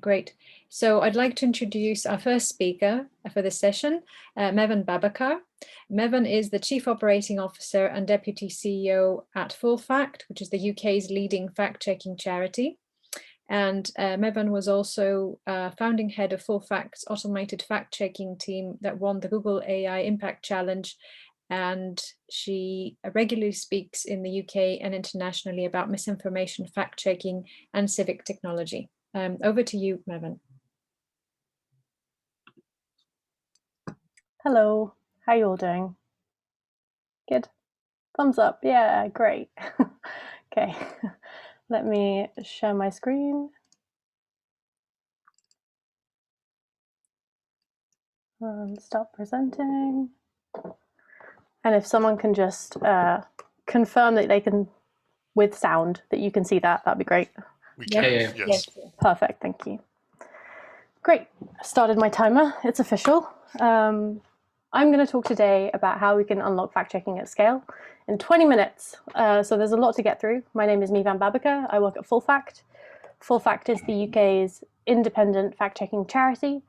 Great. So I'd like to introduce our first speaker for this session, Mevan Babakar. Mevan is the Chief Operating Officer and Deputy CEO at FullFact, which is the UK's leading fact-checking charity. And Mevan was also founding head of FullFact's automated fact-checking team that won the Google AI Impact Challenge. And she regularly speaks in the UK and internationally about misinformation, fact-checking, and civic technology. Over to you, Mevan. Hello, how are you all doing? Good. Thumbs up. Yeah, great. Okay, let me share my screen. Stop presenting. And if someone can just confirm that they can, with sound, that you can see that, that'd be great. We can, yes. Perfect, thank you. Great, I started my timer, it's official. I'm going to talk today about how we can unlock fact-checking at scale in 20 minutes. So there's a lot to get through. My name is Mevan Babakar, I work at FullFact. FullFact is the UK's independent fact-checking charity.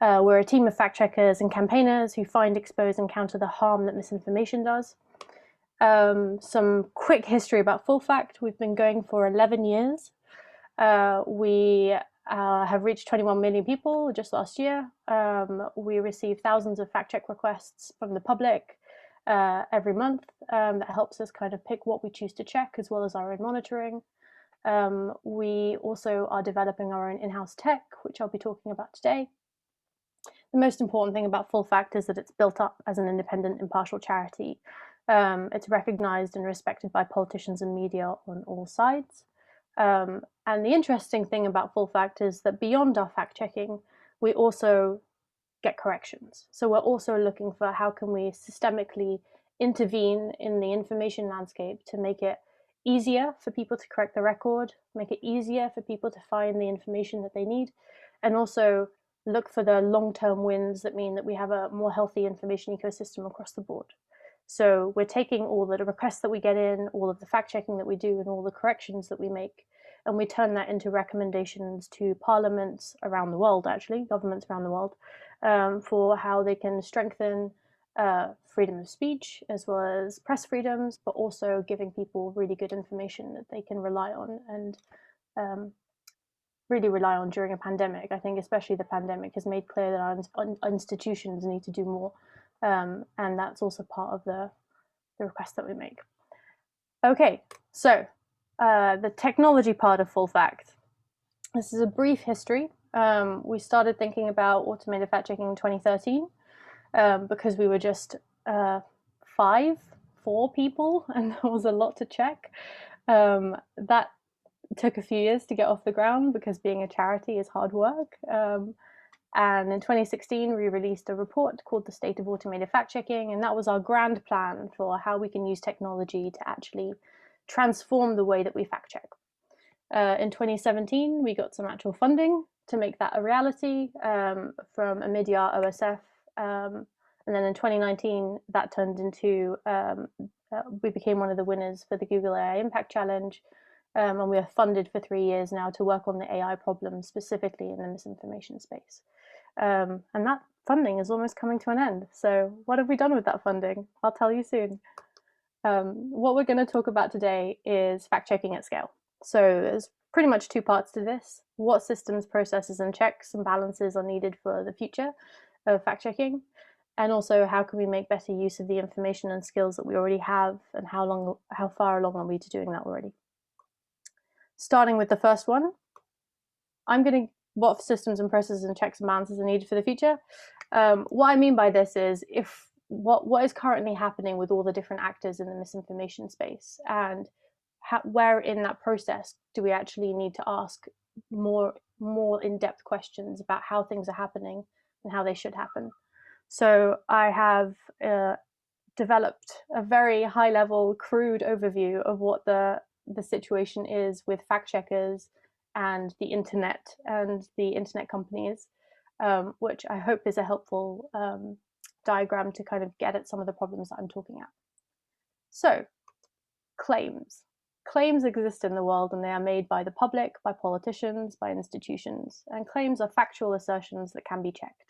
We're a team of fact-checkers and campaigners who find, expose, and counter the harm that misinformation does. Some quick history about FullFact. We've been going for 11 years. We have reached 21 million people just last year. We receive thousands of fact-check requests from the public every month. That helps us kind of pick what we choose to check, as well as our own monitoring. We also are developing our own in-house tech, which I'll be talking about today. The most important thing about FullFact is that it's built up as an independent, impartial charity. It's recognized and respected by politicians and media on all sides. And the interesting thing about FullFact is that beyond our fact-checking, we also get corrections. So we're also looking for how can we systemically intervene in the information landscape to make it easier for people to correct the record, make it easier for people to find the information that they need, and also look for the long-term wins that mean that we have a more healthy information ecosystem across the board. So we're taking all the requests that we get in, all of the fact-checking that we do, and all the corrections that we make, and we turn that into recommendations to parliaments around the world, actually, governments around the world, for how they can strengthen freedom of speech, as well as press freedoms, but also giving people really good information that they can rely on and really rely on during a pandemic. I think especially the pandemic has made clear that our institutions need to do more. And that's also part of the request that we make. Okay, so the technology part of FullFact. This is a brief history. We started thinking about automated fact-checking in 2013 because we were just 4 people, and there was a lot to check. That took a few years to get off the ground because being a charity is hard work. And in 2016, we released a report called The State of Automated Fact-Checking, and that was our grand plan for how we can use technology to actually transform the way that we fact-check. In 2017, we got some actual funding to make that a reality from a MEDIATE ICWSM. And then in 2019, that turned into, we became one of the winners for the Google AI Impact Challenge. And we are funded for 3 years now to work on the AI problem, specifically in the misinformation space. And that funding is almost coming to an end. So what have we done with that funding? I'll tell you soon. What we're going to talk about today is fact-checking at scale. So there's pretty much 2 parts to this. What systems, processes, and checks and balances are needed for the future of fact-checking? And also, how can we make better use of the information and skills that we already have, and how far along are we to doing that already? Starting with the first one, what systems and processes and checks and balances are needed for the future. What I mean by this is what is currently happening with all the different actors in the misinformation space, and where in that process do we actually need to ask more in-depth questions about how things are happening and how they should happen. So I have developed a very high-level, crude overview of what the situation is with fact checkers and the internet companies, which I hope is a helpful diagram to kind of get at some of the problems that I'm talking at. So, claims. Claims exist in the world and they are made by the public, by politicians, by institutions, and claims are factual assertions that can be checked.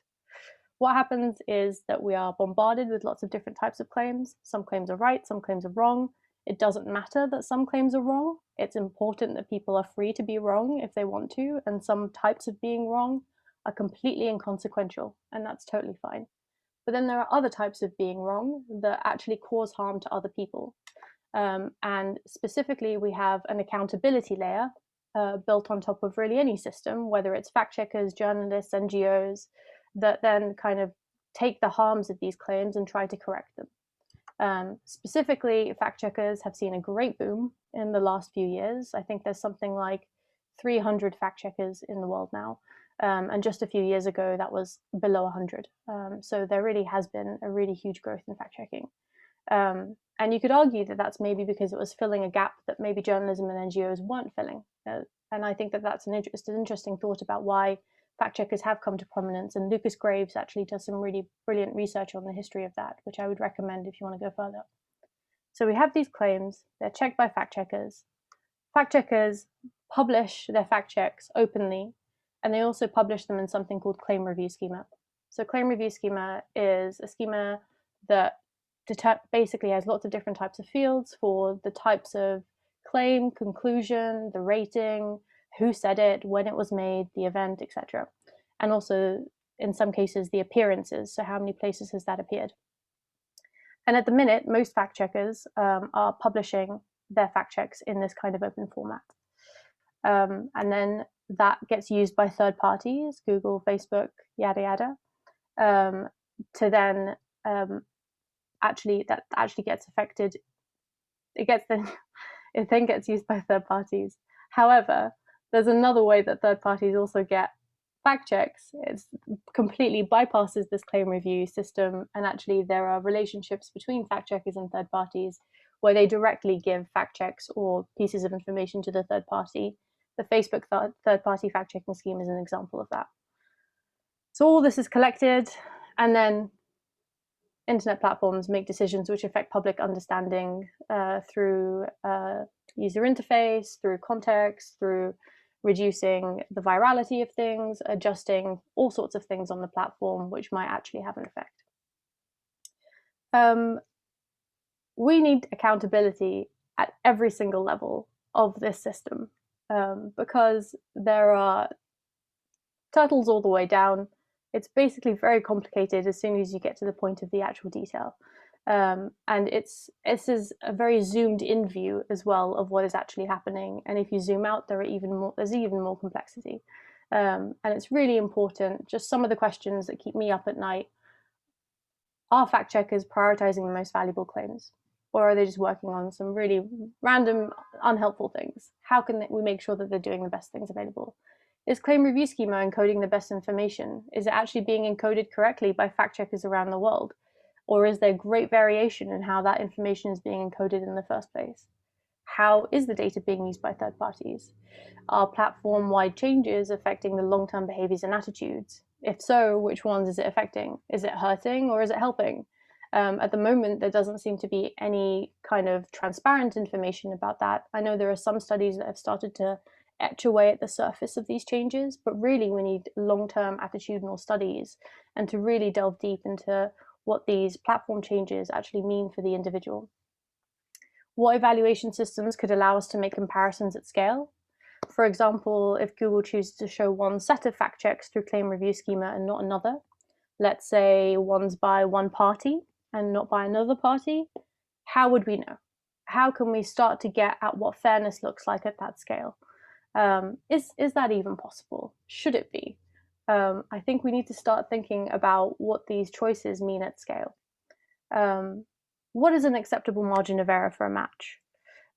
What happens is that we are bombarded with lots of different types of claims. Some claims are right, some claims are wrong. It doesn't matter that some claims are wrong. It's important that people are free to be wrong if they want to, and some types of being wrong are completely inconsequential, and that's totally fine. But then there are other types of being wrong that actually cause harm to other people. And specifically, we have an accountability layer built on top of really any system, whether it's fact checkers, journalists, NGOs, that then kind of take the harms of these claims and try to correct them. Specifically, fact checkers have seen a great boom in the last few years. I think there's something like 300 fact checkers in the world now. And just a few years ago, that was below 100. So there really has been a really huge growth in fact checking. And you could argue that that's maybe because it was filling a gap that maybe journalism and NGOs weren't filling. And I think that that's an interesting thought about why fact checkers have come to prominence. And Lucas Graves actually does some really brilliant research on the history of that, which I would recommend if you want to go further. So we have these claims, they're checked by fact checkers. Fact checkers publish their fact checks openly, and they also publish them in something called claim review schema. So claim review schema is a schema that basically has lots of different types of fields for the types of claim, conclusion, the rating, who said it, when it was made, the event, etc. And also, in some cases, the appearances. So how many places has that appeared? And at the minute, most fact checkers are publishing their fact checks in this kind of open format. And then that gets used by third parties, Google, Facebook, yada, yada, to then that actually gets affected. It then gets used by third parties. However, there's another way that third parties also get fact checks. It completely bypasses this claim review system, and actually there are relationships between fact checkers and third parties where they directly give fact checks or pieces of information to the third party. The Facebook third party fact checking scheme is an example of that. So all this is collected, and then internet platforms make decisions which affect public understanding through user interface, through context, through reducing the virality of things, adjusting all sorts of things on the platform which might actually have an effect. We need accountability at every single level of this system because there are turtles all the way down. It's basically very complicated as soon as you get to the point of the actual detail. And this is a very zoomed in view as well of what is actually happening. And if you zoom out, there's even more complexity. And it's really important, just some of the questions that keep me up at night. Are fact checkers prioritizing the most valuable claims? Or are they just working on some really random, unhelpful things? How can we make sure that they're doing the best things available? Is claim review schema encoding the best information? Is it actually being encoded correctly by fact checkers around the world? Or is there great variation in how that information is being encoded in the first place? How is the data being used by third parties? Are platform-wide changes affecting the long-term behaviors and attitudes? If so, which ones is it affecting? Is it hurting or is it helping? At the moment, there doesn't seem to be any kind of transparent information about that. I know there are some studies that have started to etch away at the surface of these changes, but really we need long-term attitudinal studies and to really delve deep into what these platform changes actually mean for the individual. What evaluation systems could allow us to make comparisons at scale? For example, if Google chooses to show one set of fact checks through claim review schema and not another, let's say one's by one party and not by another party, how would we know? How can we start to get at what fairness looks like at that scale? Is that even possible? Should it be? I think we need to start thinking about what these choices mean at scale. What is an acceptable margin of error for a match?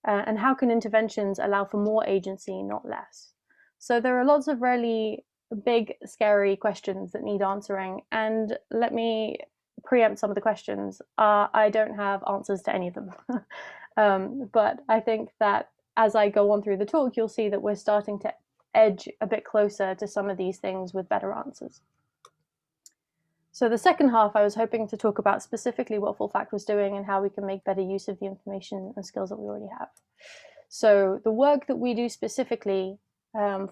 And how can interventions allow for more agency, not less? So there are lots of really big, scary questions that need answering. And let me preempt some of the questions. I don't have answers to any of them. But I think that as I go on through the talk, you'll see that we're starting to edge a bit closer to some of these things with better answers. So the second half, I was hoping to talk about specifically what Full Fact was doing and how we can make better use of the information and skills that we already have. So the work that we do specifically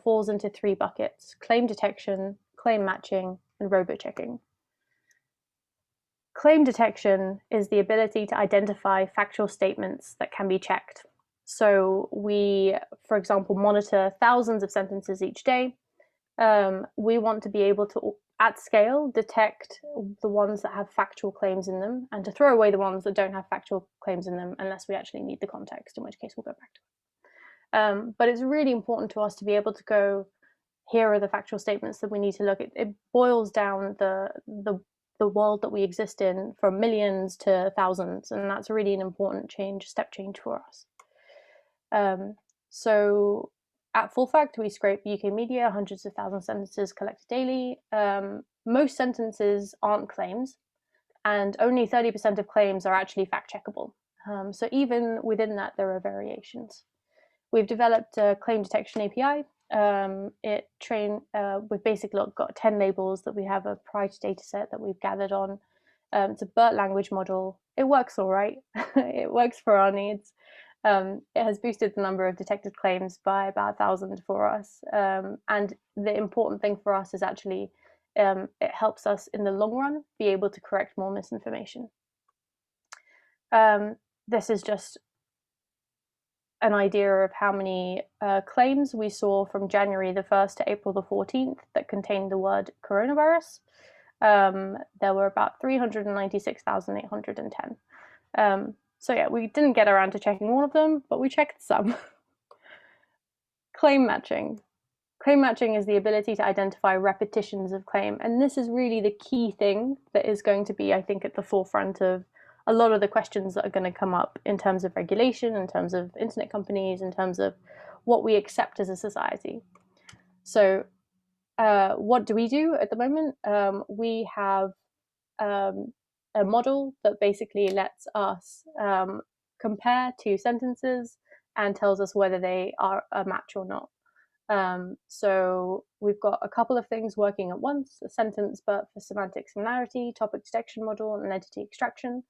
falls into 3 buckets: claim detection, claim matching, and robochecking. Claim detection is the ability to identify factual statements that can be checked. So we, for example, monitor thousands of sentences each day. We want to be able to, at scale, detect the ones that have factual claims in them and to throw away the ones that don't have factual claims in them unless we actually need the context, in which case we'll go back to it. But it's really important to us to be able to go, here are the factual statements that we need to look at. It boils down the world that we exist in from millions to thousands, and that's really an important step change for us. So at Full Fact, we scrape UK media, hundreds of thousands of sentences collected daily. Most sentences aren't claims, and only 30% of claims are actually fact-checkable. So even within that, there are variations. We've developed a claim detection API. We've basically got 10 labels that we have a prior data set that we've gathered on. It's a BERT language model. It works all right. It works for our needs. It has boosted the number of detected claims by about 1,000 for us. And the important thing for us is actually it helps us in the long run be able to correct more misinformation. This is just an idea of how many claims we saw from January the 1st to April the 14th that contained the word coronavirus. There were about 396,810. So yeah, we didn't get around to checking all of them, but we checked some. Claim matching. Claim matching is the ability to identify repetitions of claim. And this is really the key thing that is going to be, I think, at the forefront of a lot of the questions that are going to come up in terms of regulation, in terms of internet companies, in terms of what we accept as a society. So what do we do at the moment? We have a model that basically lets us compare 2 sentences and tells us whether they are a match or not. So we've got a couple of things working at once: a sentence BERT for semantic similarity, topic detection model, and entity extraction.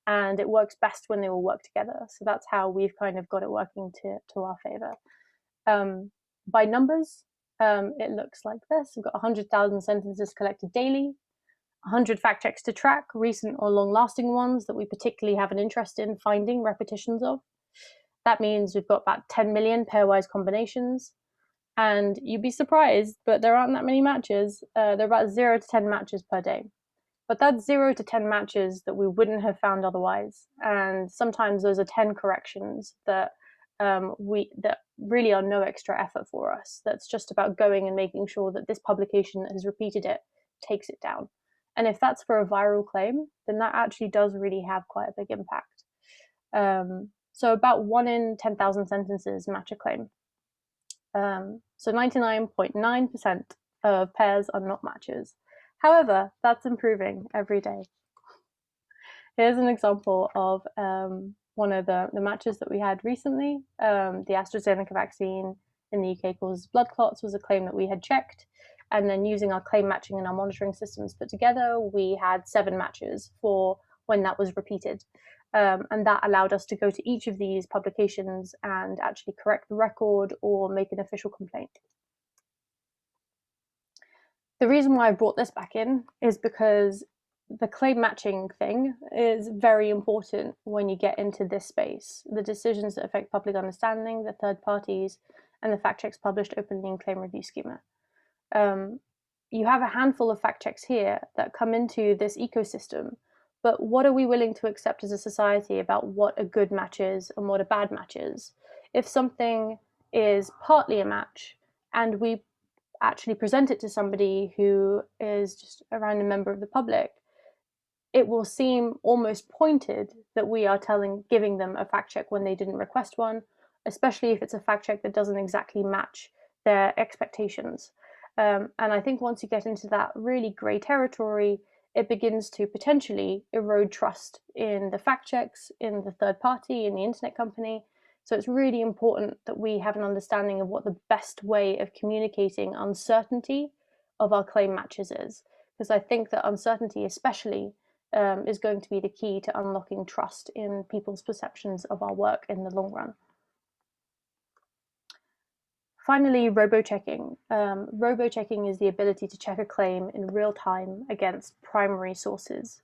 And it works best when they all work together. So that's how we've kind of got it working to our favor. By numbers, it looks like this. We've got 100,000 sentences collected daily, 100 fact checks to track, recent or long-lasting ones that we particularly have an interest in finding repetitions of. That means we've got about 10 million pairwise combinations. And you'd be surprised, but there aren't that many matches. There are about 0 to 10 matches per day. But that's 0 to 10 matches that we wouldn't have found otherwise. And sometimes those are 10 corrections that that really are no extra effort for us. That's just about going and making sure that this publication that has repeated it takes it down. And if that's for a viral claim, then that actually does really have quite a big impact. So about 1 in 10,000 sentences match a claim. So 99.9% of pairs are not matches. However, that's improving every day. Here's an example of one of the matches that we had recently. The AstraZeneca vaccine in the UK causes blood clots was a claim that we had checked. And then using our claim matching and our monitoring systems put together, we had 7 matches for when that was repeated. And that allowed us to go to each of these publications and actually correct the record or make an official complaint. The reason why I brought this back in is because the claim matching thing is very important when you get into this space. The decisions that affect public understanding, the third parties, and the fact checks published openly in claim review schema. You have a handful of fact checks here that come into this ecosystem, but what are we willing to accept as a society about what a good match is and what a bad match is? If something is partly a match and we actually present it to somebody who is just a random member of the public, it will seem almost pointed that we are giving them a fact check when they didn't request one, especially if it's a fact check that doesn't exactly match their expectations. And I think once you get into that really grey territory, it begins to potentially erode trust in the fact checks, in the third party, in the internet company. So it's really important that we have an understanding of what the best way of communicating uncertainty of our claim matches is. Because I think that uncertainty especially is going to be the key to unlocking trust in people's perceptions of our work in the long run. Finally, robochecking. Robochecking is the ability to check a claim in real time against primary sources.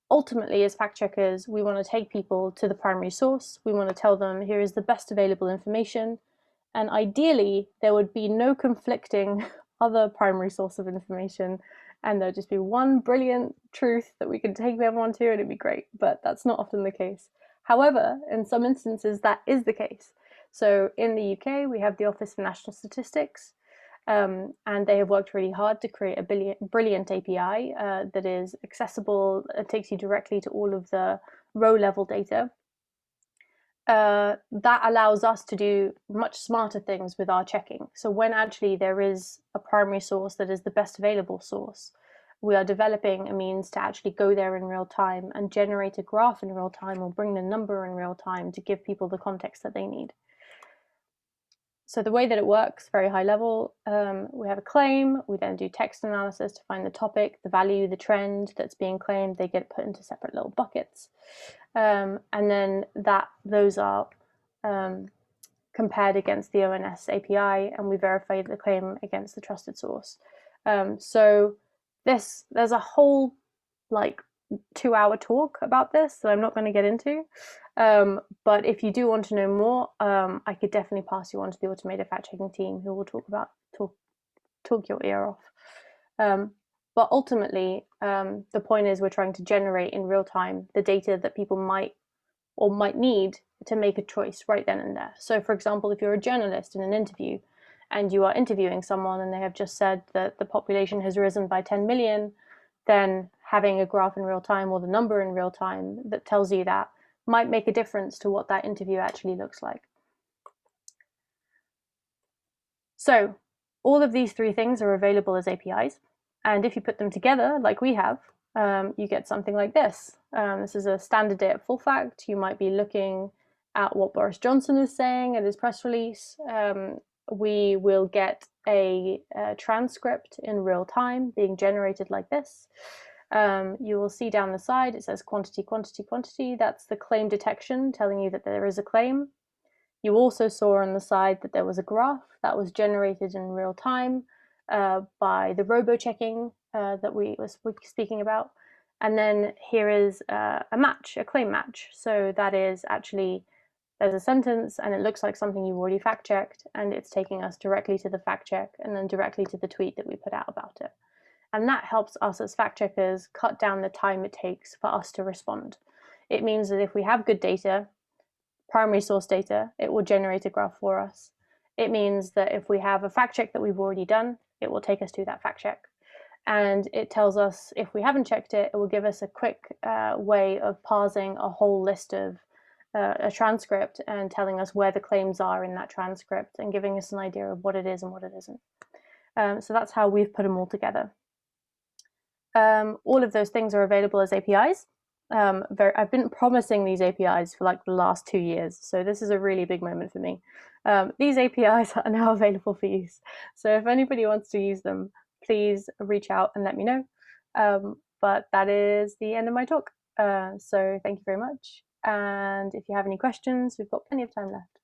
Ultimately, as fact checkers, we want to take people to the primary source. We want to tell them, here is the best available information. And ideally, there would be no conflicting other primary source of information. And there'd just be one brilliant truth that we could take everyone to, and it'd be great. But that's not often the case. However, in some instances, that is the case. So in the UK, we have the Office for National Statistics, and they have worked really hard to create a brilliant API that is accessible. It takes you directly to all of the row-level data. That allows us to do much smarter things with our checking. So when actually there is a primary source that is the best available source, we are developing a means to actually go there in real time and generate a graph in real time or bring the number in real time to give people the context that they need. So the way that it works, very high level, we have a claim, we then do text analysis to find the topic, the value, the trend that's being claimed. They get put into separate little buckets. And then those are compared against the ONS API, and we verify the claim against the trusted source. So there's a whole 2-hour talk about this that I'm not going to get into. But if you do want to know more, I could definitely pass you on to the automated fact-checking team, who will talk your ear off. But ultimately, the point is we're trying to generate in real time the data that people might need to make a choice right then and there. So for example, if you're a journalist in an interview and you are interviewing someone and they have just said that the population has risen by 10 million, then having a graph in real time or the number in real time that tells you that might make a difference to what that interview actually looks like. So all of these three things are available as APIs. And if you put them together, like we have, you get something like this. This is a standard day at Full Fact. You might be looking at what Boris Johnson is saying at his press release. We will get a transcript in real time being generated like this. You will see down the side, it says quantity, quantity, quantity. That's the claim detection telling you that there is a claim. You also saw on the side that there was a graph that was generated in real time by the robochecking that we were speaking about. And then here is a match, a claim match. So that is actually, there's a sentence and it looks like something you've already fact checked, and it's taking us directly to the fact check and then directly to the tweet that we put out about it. And that helps us as fact checkers cut down the time it takes for us to respond. It means that if we have good data, primary source data, it will generate a graph for us. It means that if we have a fact check that we've already done, it will take us to that fact check. And it tells us if we haven't checked it, it will give us a quick way of parsing a whole list of a transcript and telling us where the claims are in that transcript and giving us an idea of what it is and what it isn't. So that's how we've put them all together. All of those things are available as APIs. I've been promising these APIs for like the last 2 years, so this is a really big moment for me. These APIs are now available for use. So if anybody wants to use them, please reach out and let me know. But that is the end of my talk. So thank you very much. And if you have any questions, we've got plenty of time left.